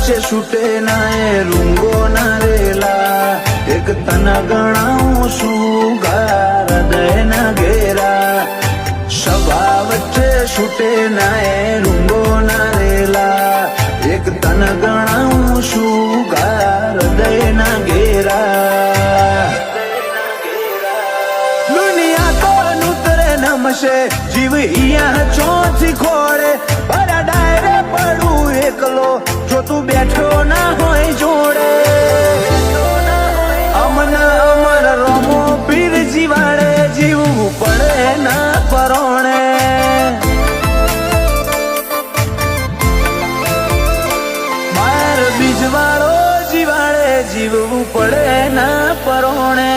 વચ્ચે છૂટે ના એ રૂંગો ના રેલા એક તન ગણાવું છું ગાર હૃદય ના ઘેરા સભા વચ્ચે છૂટે ના એ રૂંગો ના રેલા એક તન ગણાવું છું ગાર હૃદય ના ઘેરા દુનિયા તો નૂતરે નમશે જીવ ઈયા ચોથી ખોળે ભરા ડાયરે પડું એકલો જો તું બેઠો ના હોય જોડે અમના અમર રમો પીર જીવાડે જીવવું પડે ના પરોણે માર બીજવાળો જીવાડે જીવવું પડે ના પરોણે